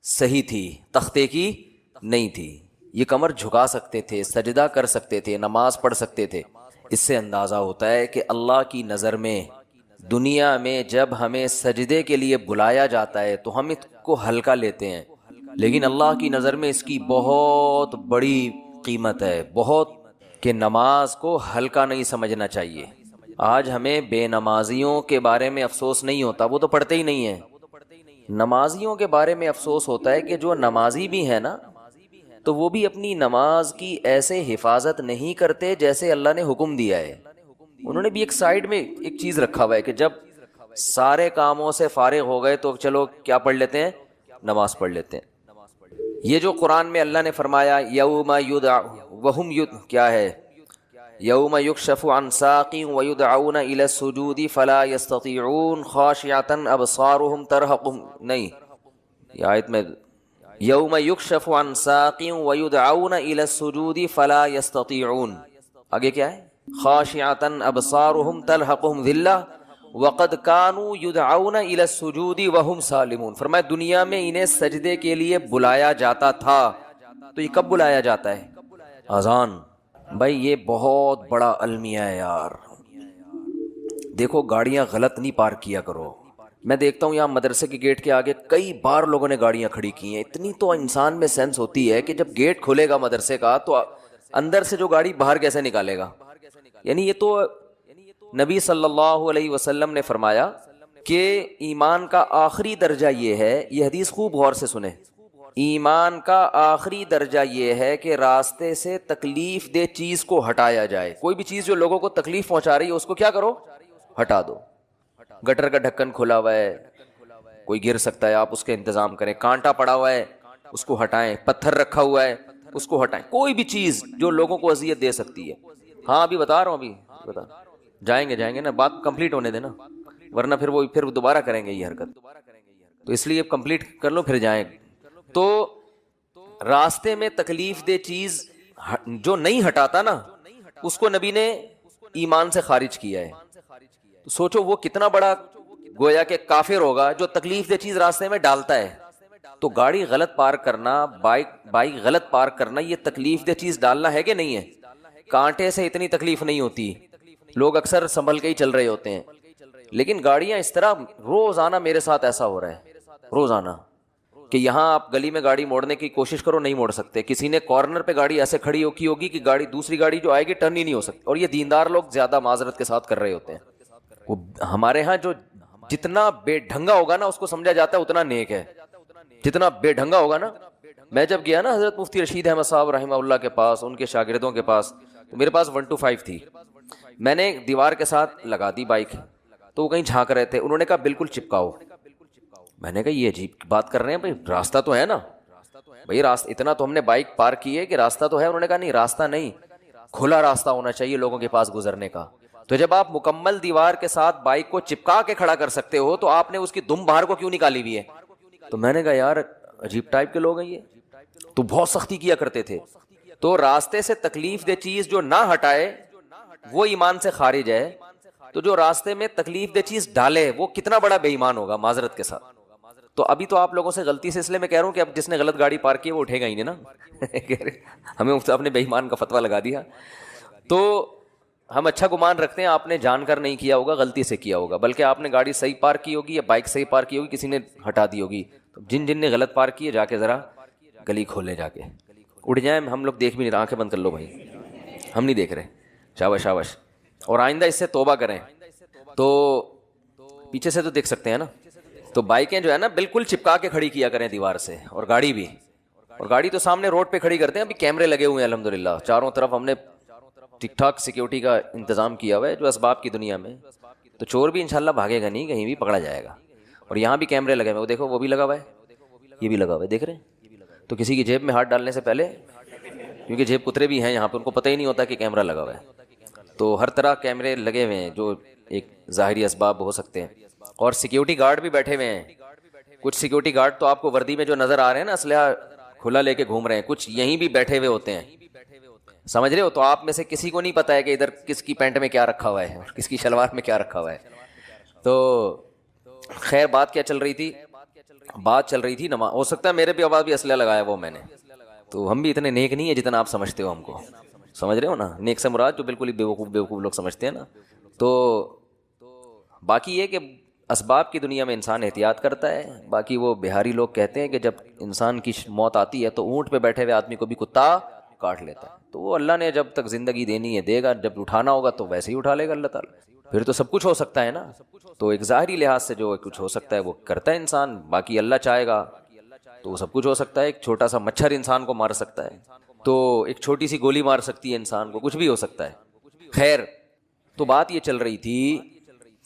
صحیح تھی، تختے کی نہیں تھی۔ یہ کمر جھکا سکتے تھے، سجدہ کر سکتے تھے، نماز پڑھ سکتے تھے۔ اس سے اندازہ ہوتا ہے کہ اللہ کی نظر میں دنیا میں جب ہمیں سجدے کے لیے بلایا جاتا ہے تو ہم اس کو ہلکا لیتے ہیں، لیکن اللہ کی نظر میں اس کی بہت بڑی قیمت ہے، بہت، کہ نماز کو ہلکا نہیں سمجھنا چاہیے۔ آج ہمیں بے نمازیوں کے بارے میں افسوس نہیں ہوتا، وہ تو پڑھتے ہی نہیں ہیں۔ نمازیوں کے بارے میں افسوس ہوتا ہے کہ جو نمازی بھی ہے نا، تو وہ بھی اپنی نماز کی ایسے حفاظت نہیں کرتے جیسے اللہ نے حکم دیا ہے۔ انہوں نے بھی ایک سائیڈ میں ایک چیز رکھا ہوا ہے کہ جب سارے کاموں سے فارغ ہو گئے تو چلو کیا پڑھ لیتے ہیں، نماز پڑھ لیتے ہیں۔ یہ جو قرآن میں اللہ نے فرمایا یوم یدع وہم کیا ہے، یوم یکشف عن ساق ویدعون الی السجود فلا یستطیعون خاشعۃ ابصارهم ترہقهم، نہیں، یہ آیت میں یوم یکشف عن ساق ویدعون الی السجود فلا یستطیعون، آگے کیا ہے، خاشعۃ ابصارهم ترہقهم ذلہ وقد كانوا يدعون الى السجود وهم سالمون۔ فرمایا دنیا میں انہیں سجدے کے لیے بلایا جاتا تھا، تو یہ کب بلایا جاتا ہے، اذان۔ بھائی یہ بہت بڑا المیہ ہے یار۔ دیکھو گاڑیاں غلط نہیں پارک کیا کرو۔ میں دیکھتا ہوں یہاں مدرسے کے گیٹ کے آگے کئی بار لوگوں نے گاڑیاں کھڑی کی ہیں۔ اتنی تو انسان میں سینس ہوتی ہے کہ جب گیٹ کھلے گا مدرسے کا تو اندر سے جو گاڑی باہر کیسے نکالے گا۔ یعنی یہ تو نبی صلی اللہ علیہ وسلم نے فرمایا کہ ایمان کا آخری درجہ یہ ہے، یہ حدیث خوب غور سے سنیں، ایمان کا آخری درجہ یہ ہے کہ راستے سے تکلیف دہ چیز کو ہٹایا جائے۔ کوئی بھی چیز جو لوگوں کو تکلیف پہنچا رہی ہے اس کو کیا کرو، ہٹا دو۔ گٹر کا ڈھکن کھلا ہوا ہے، کوئی گر سکتا ہے، آپ اس کے انتظام کریں۔ کانٹا پڑا ہوا ہے اس کو ہٹائیں، پتھر رکھا ہوا ہے اس کو ہٹائیں، کوئی بھی چیز جو لوگوں کو اذیت دے سکتی ہے۔ ہاں ابھی بتا رہا ہوں، ابھی بتا جائیں گے نا، بات کمپلیٹ ہونے دینا، ورنہ پھر دوبارہ کریں گے یہ حرکت، تو اس لیے کمپلیٹ کر لو پھر جائیں۔ تو راستے میں تکلیف دہ چیز جو نہیں ہٹاتا نا، اس کو نبی نے ایمان سے خارج کیا ہے۔ تو سوچو وہ کتنا بڑا گویا کہ کافر ہوگا جو تکلیف دہ چیز راستے میں ڈالتا ہے۔ تو گاڑی غلط پارک کرنا، بائک غلط پارک کرنا، یہ تکلیف دہ چیز ڈالنا ہے کہ نہیں ہے؟ کانٹے سے اتنی تکلیف نہیں ہوتی، لوگ اکثر سنبھل کے ہی چل رہے ہوتے ہیں، لیکن گاڑیاں اس طرح، روزانہ میرے ساتھ ایسا ہو رہا ہے، روزانہ، کہ یہاں آپ گلی میں گاڑی موڑنے کی کوشش کرو نہیں موڑ سکتے، کسی نے کارنر پہ گاڑی ایسے کھڑی کی ہوگی کہ گاڑی دوسری گاڑی جو آئے گی ٹرن ہی نہیں ہو سکتی، اور یہ دیندار لوگ زیادہ معذرت کے ساتھ کر رہے ہوتے ہیں۔ وہ ہمارے ہاں جو جتنا بے ڈھنگا ہوگا نا اس کو سمجھا جاتا ہے اتنا نیک ہے، جتنا بے ڈھنگا ہوگا نا۔ میں جب گیا نا حضرت مفتی رشید احمد صاحب رحمہ اللہ کے پاس، ان کے شاگردوں کے پاس، تو میرے پاس 125 تھی، میں نے دیوار کے ساتھ لگا دی بائک، تو وہ کہیں جھانک رہے تھے، انہوں نے کہا بالکل چپکاؤ۔ میں نے کہا یہ عجیب بات کر رہے ہیں بھائی، راستہ تو ہے نا بھائی، راستہ اتنا تو ہم نے بائک پارک کی ہے کہ راستہ تو ہے۔ انہوں نے کہا نہیں، راستہ نہیں، کھلا راستہ ہونا چاہیے لوگوں کے پاس گزرنے کا۔ تو جب آپ مکمل دیوار کے ساتھ بائک کو چپکا کے کھڑا کر سکتے ہو تو آپ نے اس کی دم باہر کو کیوں نکالی ہوئی ہے؟ تو میں نے کہا یار عجیب ٹائپ کے لوگ ہیں یہ، تو بہت سختی کیا کرتے تھے۔ تو راستے سے تکلیف دہ چیز جو نہ ہٹائے وہ ایمان سے خارج ہے، تو جو راستے میں تکلیف دہ چیز ڈالے وہ کتنا بڑا بے ایمان ہوگا معذرت کے ساتھ۔ تو ابھی تو آپ لوگوں سے غلطی سے اس لیے میں کہہ رہا ہوں کہ اب جس نے غلط گاڑی پارک کی وہ اٹھے گا ہی نہیں نا ہمیں اپنے بے ایمان کا فتویٰ لگا دیا۔ تو ہم اچھا گمان رکھتے ہیں آپ نے جان کر نہیں کیا ہوگا، غلطی سے کیا ہوگا، بلکہ آپ نے گاڑی صحیح پارک کی ہوگی یا بائک صحیح پارک کی ہوگی، کسی نے ہٹا دی ہوگی۔ تو جن نے غلط پارک کی ہے جا کے ذرا گلی کھولے، جا کے اڑ جائیں، ہم لوگ دیکھ بھی نہیں رہے، آنکھیں بند کر لو بھائی، ہم نہیں دیکھ رہے، شاباش شاباش، اور آئندہ اس سے توبہ کریں۔ تو پیچھے سے تو دیکھ سکتے ہیں نا، تو بائکیں جو ہے نا بالکل چپکا کے کھڑی کیا کریں دیوار سے، اور گاڑی بھی، اور گاڑی تو سامنے روڈ پہ کھڑی کرتے ہیں، ابھی کیمرے لگے ہوئے ہیں الحمدللہ چاروں طرف، ہم نے ٹھیک ٹھاک سیکیورٹی کا انتظام کیا ہوا ہے جو اسباب کی دنیا میں، تو چور بھی انشاءاللہ بھاگے گا نہیں، کہیں بھی پکڑا جائے گا۔ اور یہاں بھی کیمرے لگے ہوئے، وہ دیکھو وہ بھی لگا ہوا ہے، یہ بھی لگا ہوا ہے، دیکھ رہے ہیں؟ تو کسی کی جیب میں ہاتھ ڈالنے سے پہلے، کیونکہ جیب کترے بھی ہیں یہاں پہ، ان کو پتہ ہی نہیں ہوتا کہ کیمرہ لگا ہوا ہے، تو ہر طرح کیمرے لگے ہوئے ہیں جو ایک ظاہری اسباب ہو سکتے ہیں، اور سیکیورٹی گارڈ بھی بیٹھے ہوئے ہیں۔ کچھ سیکیورٹی گارڈ تو آپ کو وردی میں جو نظر آ رہے ہیں نا اسلحہ کھلا لے کے گھوم رہے ہیں، کچھ یہیں بھی بیٹھے ہوئے ہوتے ہیں، سمجھ رہے ہو؟ تو آپ میں سے کسی کو نہیں پتا ہے کہ ادھر کس کی پینٹ میں کیا رکھا ہوا ہے اور کس کی شلوار میں کیا رکھا ہوا ہے۔ تو خیر بات کیا چل رہی تھی بات چل رہی تھی نماز، ہو سکتا ہے میرے بھی آواز بھی اسلحہ لگایا وہ میں نے، تو ہم بھی اتنے نیک نہیں ہیں جتنا آپ سمجھتے ہو ہم کو، سمجھ رہے ہو نا، نیک سے مراد جو بالکل ہی بیوقوف لوگ سمجھتے ہیں نا. تو باقی یہ کہ اسباب کی دنیا میں انسان احتیاط کرتا ہے. باقی وہ بہاری لوگ کہتے ہیں کہ جب انسان کی موت آتی ہے تو اونٹ پہ بیٹھے ہوئے آدمی کو بھی کتا کاٹ لیتا ہے. تو وہ اللہ نے جب تک زندگی دینی ہے دے گا، جب اٹھانا ہوگا تو ویسے ہی اٹھا لے گا اللہ تعالیٰ. پھر تو سب کچھ ہو سکتا ہے نا. تو ایک ظاہری لحاظ سے جو کچھ ہو سکتا ہے وہ کرتا ہے انسان، باقی اللہ چاہے گا تو وہ سب کچھ ہو سکتا ہے. ایک چھوٹا سا مچھر انسان کو مار سکتا ہے، تو ایک چھوٹی سی گولی مار سکتی ہے انسان کو، کچھ بھی ہو سکتا ہے. خیر، تو بات یہ چل رہی تھی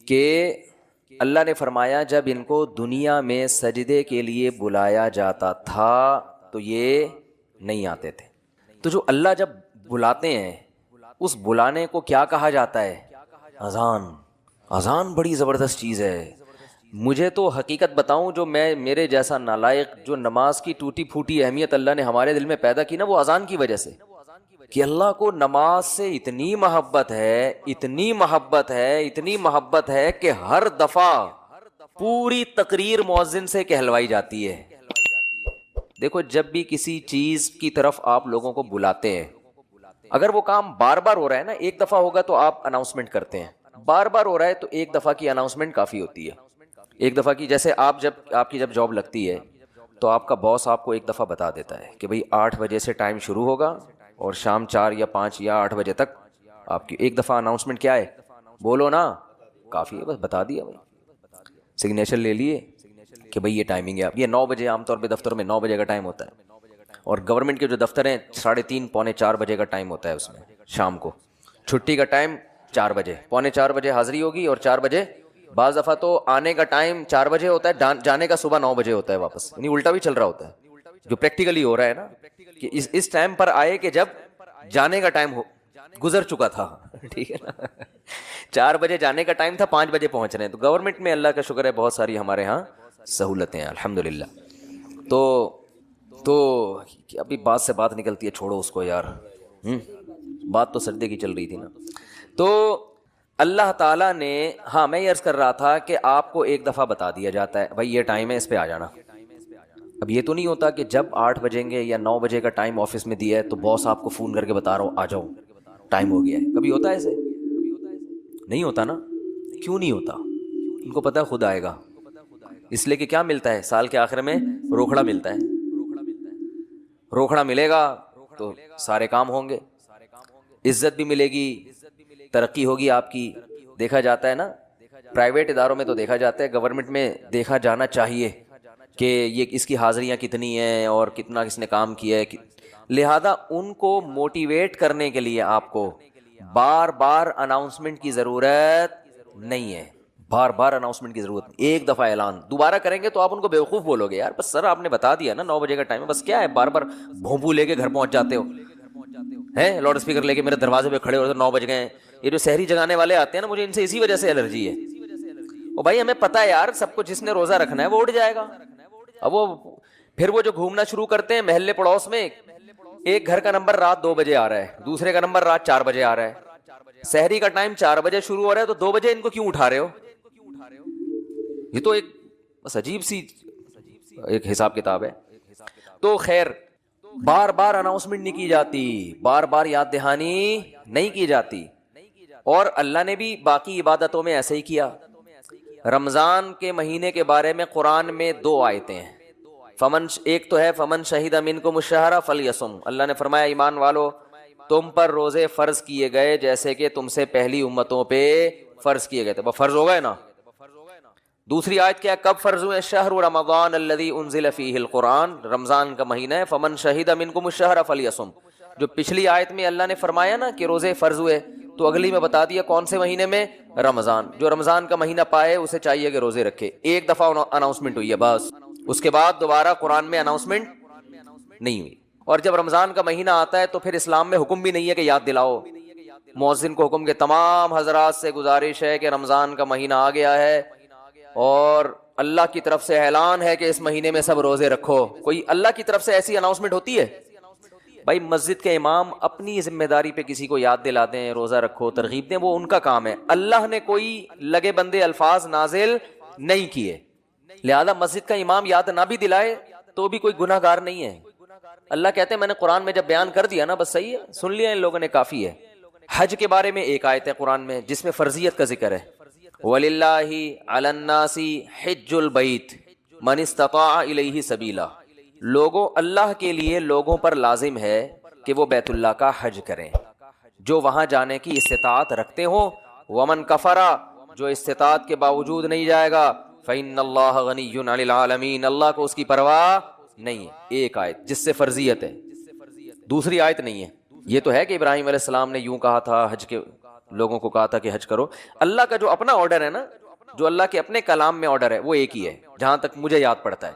کہ اللہ نے فرمایا جب ان کو دنیا میں سجدے کے لیے بلایا جاتا تھا تو یہ نہیں آتے تھے. تو جو اللہ جب بلاتے ہیں اس بلانے کو کیا کہا جاتا ہے؟ اذان. اذان بڑی زبردست چیز ہے. مجھے تو حقیقت بتاؤں، جو میرے جیسا نالائق جو نماز کی ٹوٹی پھوٹی اہمیت اللہ نے ہمارے دل میں پیدا کی نا، وہ اذان کی وجہ سے، کہ اللہ کو نماز سے اتنی محبت ہے، اتنی محبت ہے، اتنی محبت ہے کہ ہر دفعہ پوری تقریر مؤذن سے کہلوائی جاتی ہے. دیکھو جب بھی کسی چیز کی طرف آپ لوگوں کو بلاتے ہیں، اگر وہ کام بار بار ہو رہا ہے نا، ایک دفعہ ہوگا تو آپ اناؤنسمنٹ کرتے ہیں، بار بار ہو رہا ہے تو ایک دفعہ کی اناؤنسمنٹ کافی ہوتی ہے. ایک دفعہ کی، جیسے آپ کی جب جاب لگتی ہے تو آپ کا باس آپ کو ایک دفعہ بتا دیتا ہے کہ بھئی 8 بجے سے ٹائم شروع ہوگا اور شام 4 یا 5 یا 8 بجے تک آپ کی ایک دفعہ اناؤنسمنٹ کیا ہے، بولو نا، کافی ہے، بس بتا دیا بھائی، سگنیچر لے لیے کہ بھئی یہ ٹائمنگ ہے. یہ 9 بجے عام طور پہ دفتر میں 9 بجے کا ٹائم ہوتا ہے، اور گورنمنٹ کے جو دفتر ہیں 3:30 پونے 4 بجے کا ٹائم ہوتا ہے اس میں شام کو. چھٹی کا ٹائم 4 بجے، پونے 4 بجے حاضری ہوگی اور 4 بجے بعض دفعہ تو آنے کا ٹائم 4 بجے ہوتا ہے، جانے کا صبح 9 بجے ہوتا ہے واپس، یعنی الٹا بھی چل رہا ہوتا ہے. جو پریکٹیکلی ہو رہا ہے نا کہ اس ٹائم پر آئے کہ جب جانے کا ٹائم گزر چکا تھا. ٹھیک ہے نا، 4 بجے جانے کا ٹائم تھا، 5 بجے پہنچ رہے ہیں. تو گورنمنٹ میں اللہ کا شکر ہے بہت ساری ہمارے ہاں سہولتیں ہیں الحمدللہ. تو ابھی بات سے بات نکلتی ہے، چھوڑو اس کو یار. بات تو سجدے کی چل رہی تھی نا. تو اللہ تعالیٰ نے، ہاں میں یہ عرض کر رہا تھا کہ آپ کو ایک دفعہ بتا دیا جاتا ہے بھائی یہ ٹائم ہے، اس پہ آ جانا. اب یہ تو نہیں ہوتا کہ جب 8 بجیں گے یا 9 بجے کا ٹائم آفس میں دیا ہے تو باس آپ کو فون کر کے بتا رہا ہوں آ جاؤ ٹائم ہو گیا ہے. کبھی ہوتا ہے ایسے؟ نہیں ہوتا نا. کیوں نہیں ہوتا؟ ان کو پتہ ہے خود آئے گا. اس لیے کہ کیا ملتا ہے سال کے آخر میں؟ روکھڑا ملتا ہے. روکھڑا ملے گا تو سارے کام ہوں گے، عزت بھی ملے گی، ترقی ہوگی آپ کی. دیکھا جاتا ہے نا، پرائیویٹ اداروں میں تو دیکھا جاتا ہے، گورنمنٹ میں دیکھا جانا چاہیے کہ یہ اس کی حاضریاں کتنی ہیں اور کتنا کس نے کام کیا ہے. لہذا ان کو موٹیویٹ کرنے کے لیے آپ کو بار بار اناؤنسمنٹ کی ضرورت نہیں ہے. بار بار اناؤنسمنٹ کی ضرورت نہیں. ایک دفعہ اعلان دوبارہ کریں گے تو آپ ان کو بیوقوف بولو گے، یار بس سر آپ نے بتا دیا نا 9 بجے کا ٹائم ہے، بس کیا ہے بار بار بھونپو لے کے گھر پہنچ جاتے ہو ہیں، لاؤڈ اسپیکر لے کے میرے دروازے پہ کھڑے ہو 9 بج گئے ہیں. یہ جو شہری جگانے والے آتے ہیں نا، مجھے ان سے اسی وجہ سے الرجی ہے. او بھائی ہمیں پتہ ہے یار سب کو، جس نے روزہ رکھنا ہے وہ اٹھ جائے گا. اب وہ پھر وہ جو گھومنا شروع کرتے ہیں محلے پڑوس میں، ایک گھر کا نمبر رات 2 بجے آ رہا ہے، دوسرے کا نمبر رات 4 بجے آ رہا ہے. شہری کا ٹائم 4 بجے شروع ہو رہا ہے تو 2 بجے ان کو کیوں اٹھا رہے ہو؟ یہ تو ایک بس عجیب سی ایک حساب کتاب ہے. تو خیر، بار بار اناؤنسمنٹ نہیں کی جاتی، بار بار یاد دہانی نہیں کی جاتی. اور اللہ نے بھی باقی عبادتوں میں ایسے ہی کیا. رمضان کے مہینے کے بارے میں قرآن میں 2 آیتیں ہیں. ایک تو ہے فمن شہید منکم الشہر فلیصم. اللہ نے فرمایا ایمان والو تم پر روزے فرض کیے گئے جیسے کہ تم سے پہلی امتوں پہ فرض کیے گئے تھے. وہ فرض ہو گئے نا. دوسری آیت کیا، کب فرض ہوئے؟ شہر رمضان الذی انزل فیہ القرآن، رمضان کا مہینہ ہے. فمن شہید منکم الشہر فلیصم. جو پچھلی آیت میں اللہ نے فرمایا نا کہ روزے فرض ہوئے، تو اگلی میں بتا دیا کون سے مہینے میں؟ رمضان. جو رمضان کا مہینہ پائے اسے چاہیے کہ روزے رکھے. ایک دفعہ اناؤنسمنٹ ہوئی ہے بس، اس کے بعد دوبارہ قرآن میں اناؤنسمنٹ نہیں ہوئی. اور جب رمضان کا مہینہ آتا ہے تو پھر اسلام میں حکم بھی نہیں ہے کہ یاد دلاؤ. مؤذن کو حکم کہ تمام حضرات سے گزارش ہے کہ رمضان کا مہینہ آ گیا ہے اور اللہ کی طرف سے اعلان ہے کہ اس مہینے میں سب روزے رکھو. کوئی اللہ کی طرف سے ایسی اناؤنسمنٹ ہوتی ہے؟ بھائی مسجد کے امام اپنی ذمہ داری پہ کسی کو یاد دلا دیں روزہ رکھو، ترغیب دیں، وہ ان کا کام ہے. اللہ نے کوئی لگے بندے الفاظ نازل نہیں کیے. لہذا مسجد کا امام یاد نہ بھی دلائے تو بھی کوئی گناہ گار نہیں ہے. اللہ کہتے ہیں میں نے قرآن میں جب بیان کر دیا نا بس صحیح ہے, سن لیا ان لوگوں نے, کافی ہے. حج کے بارے میں ایک آیت ہے قرآن میں جس میں فرضیت کا ذکر ہے, وَلِلَّهِ عَلَى النَّاسِ حِجُّ الْبَيْتِ مَنِ اسْتَطَاعَ إِلَيْهِ سَبِيلًا, لوگوں, اللہ کے لیے لوگوں پر لازم ہے کہ وہ بیت اللہ کا حج کریں جو وہاں جانے کی استطاعت رکھتے ہوں. وَمَنْ كَفَرَ, جو استطاعت کے باوجود نہیں جائے گا, فَإِنَّ اللَّهَ غَنِيٌّ عَنِ الْعَالَمِينَ, اللہ کو اس کی پرواہ نہیں ہے. ایک آیت جس سے فرضیت ہے, دوسری آیت نہیں ہے. یہ تو ہے کہ ابراہیم علیہ السلام نے یوں کہا تھا, حج کے لوگوں کو کہا تھا کہ حج کرو. اللہ کا جو اپنا آرڈر ہے نا, جو اللہ کے اپنے کلام میں آرڈر ہے وہ ایک ہی ہے جہاں تک مجھے یاد پڑتا ہے.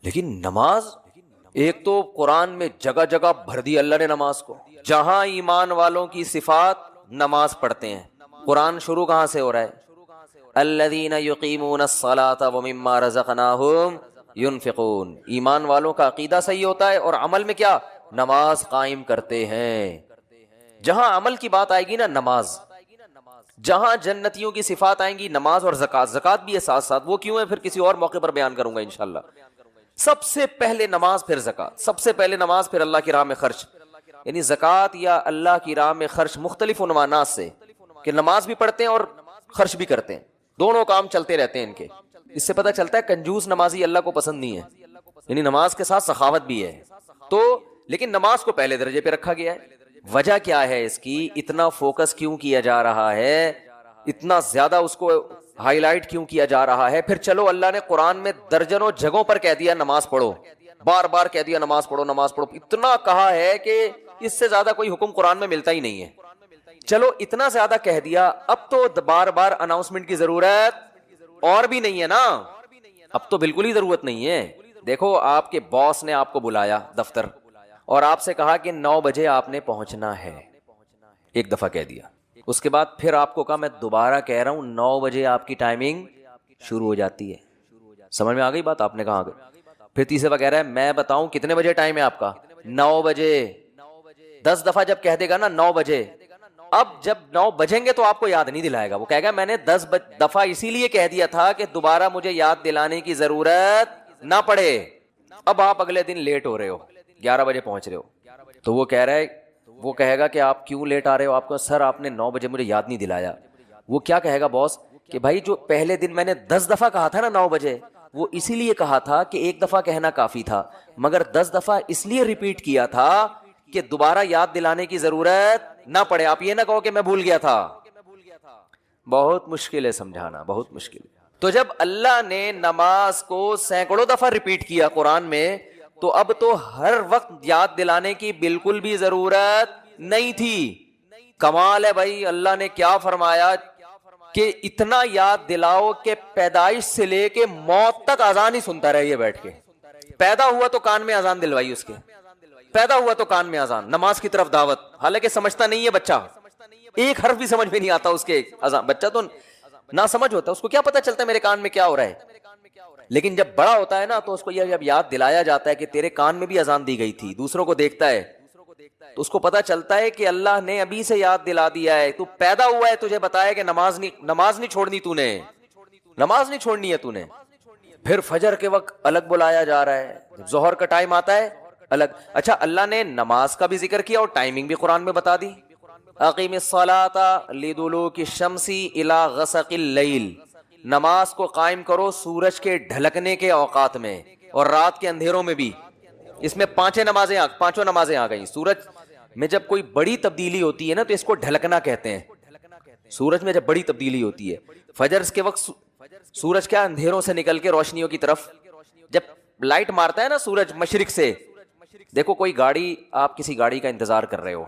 لیکن نماز, ایک تو قرآن میں جگہ جگہ بھر دی اللہ نے نماز کو, جہاں ایمان والوں کی صفات نماز پڑھتے ہیں. قرآن شروع کہاں سے ہو رہا ہے؟ الذین یقیمون الصلاۃ ومما رزقناہم ينفقون, ایمان والوں کا عقیدہ صحیح ہوتا ہے اور عمل میں کیا, نماز قائم کرتے ہیں. جہاں عمل کی بات آئے گی نا نماز, جہاں جنتیوں کی صفات آئیں گی نماز اور زکوٰۃ. زکوٰۃ بھی ہے ساتھ ساتھ, وہ کیوں ہے پھر کسی اور موقع پر بیان کروں گا انشاءاللہ. سب سے پہلے نماز پھر زکوٰۃ, سب سے پہلے نماز پھر اللہ کی راہ میں خرچ. یعنی زکوٰۃ یا اللہ کی راہ میں خرچ مختلف عنوانات سے, کہ نماز بھی پڑھتے ہیں اور خرچ بھی کرتے ہیں, دونوں کام چلتے رہتے ہیں ان کے. اس سے پتہ چلتا ہے کنجوس نمازی اللہ کو پسند نہیں ہے, یعنی نماز کے ساتھ سخاوت بھی ہے. تو لیکن نماز کو پہلے درجے پہ رکھا گیا ہے. وجہ کیا ہے اس کی, اتنا فوکس کیوں کیا جا رہا ہے, اتنا زیادہ اس کو ہائی لائٹ کیوں کیا جا رہا ہے؟ پھر چلو اللہ نے قرآن میں درجنوں جگہوں پر کہہ دیا نماز پڑھو, بار بار کہہ دیا نماز پڑھو نماز پڑھو, اتنا کہا ہے کہ اس سے زیادہ کوئی حکم قرآن میں ملتا ہی نہیں ہے. چلو اتنا زیادہ کہہ دیا, اب تو بار بار اناؤنسمنٹ کی ضرورت اور بھی نہیں ہے نا, اب تو بالکل ہی ضرورت نہیں ہے. دیکھو آپ کے باس نے آپ کو بلایا دفتر اور آپ سے کہا کہ 9 بجے آپ نے پہنچنا ہے, ایک دفعہ کہہ دیا. اس کے بعد پھر آپ کو کہا میں دوبارہ کہہ رہا ہوں 9 بجے آپ کی ٹائمنگ شروع ہو جاتی ہے. سمجھ میں آ گئی بات؟ آپ نے کہا. پھر تیسرے دفعہ کہہ رہا ہے میں بتاؤں کتنے بجے ٹائم ہے آپ کا, 9 بجے. 10 دفعہ جب کہہ دے گا نا 9 بجے, اب جب 9 بجیں گے تو آپ کو یاد نہیں دلائے گا, وہ کہے گا میں نے 10 دفعہ اسی لیے کہہ دیا تھا کہ دوبارہ مجھے یاد دلانے کی ضرورت نہ پڑے. اب آپ اگلے دن لیٹ ہو رہے ہو, 11 بجے پہنچ رہے ہو, تو وہ کہہ رہا ہے, وہ کہے گا کہ آپ کیوں لیٹ آ رہے ہو, آپ کو سر آپ نے 9 بجے مجھے یاد نہیں دلایا. وہ کیا کہے گا باس کہ بھائی جو پہلے دن میں نے 10 دفعہ کہا تھا نا 9 بجے, وہ اسی لیے کہا تھا کہ ایک دفعہ کہنا کافی تھا, مگر 10 دفعہ اس لیے ریپیٹ کیا تھا کہ دوبارہ یاد دلانے کی ضرورت نہ پڑے. آپ یہ نہ کہو کہ میں بھول گیا تھا. بہت مشکل ہے سمجھانا, بہت مشکل ہے. تو جب اللہ نے نماز کو سینکڑوں دفعہ ریپیٹ کیا قرآن میں, تو اب تو ہر وقت یاد دلانے کی بالکل بھی ضرورت نہیں تھی. کمال ہے بھائی, اللہ نے کیا فرمایا کہ اتنا یاد دلاؤ کہ پیدائش سے لے کے موت تک اذان ہی سنتا رہے بیٹھ کے. پیدا ہوا تو کان میں اذان دلوائی اس کے, پیدا ہوا تو کان میں اذان, نماز کی طرف دعوت, حالانکہ سمجھتا نہیں ہے بچہ, ایک حرف بھی سمجھ میں نہیں آتا اس کے اذان. بچہ تو نہ سمجھ ہوتا, اس کو کیا پتا چلتا ہے میرے کان میں کیا ہو رہا ہے. لیکن جب بڑا ہوتا ہے نا تو اس کو یہ جب یاد دلایا جاتا ہے کہ تیرے کان میں بھی اذان دی گئی تھی, دوسروں کو دیکھتا ہے تو اس کو پتا چلتا ہے کہ اللہ نے ابھی سے یاد دلا دیا ہے. تو پیدا ہوا ہے تجھے بتایا کہ نماز نہیں چھوڑنی, تو نے نماز نہیں چھوڑنی ہے تو نے. پھر فجر کے وقت الگ بلایا جا رہا ہے, ظہر کا ٹائم آتا ہے الگ. اچھا اللہ نے نماز کا بھی ذکر کیا اور ٹائمنگ بھی قرآن میں بتا دی. اقیم الصلاۃ لدلوک الشمس الی غسق اللیل, نماز کو قائم کرو سورج کے ڈھلکنے کے اوقات میں اور رات کے اندھیروں میں بھی. اس میں پانچوں نمازیں آ گئیں. سورج میں جب کوئی بڑی تبدیلی ہوتی ہے نا تو اس کو ڈھلکنا کہتے ہیں. سورج میں جب بڑی تبدیلی ہوتی ہے, فجر کے وقت سورج کیا اندھیروں سے نکل کے روشنیوں کی طرف جب لائٹ مارتا ہے نا سورج مشرق سے. دیکھو کوئی گاڑی, آپ کسی گاڑی کا انتظار کر رہے ہو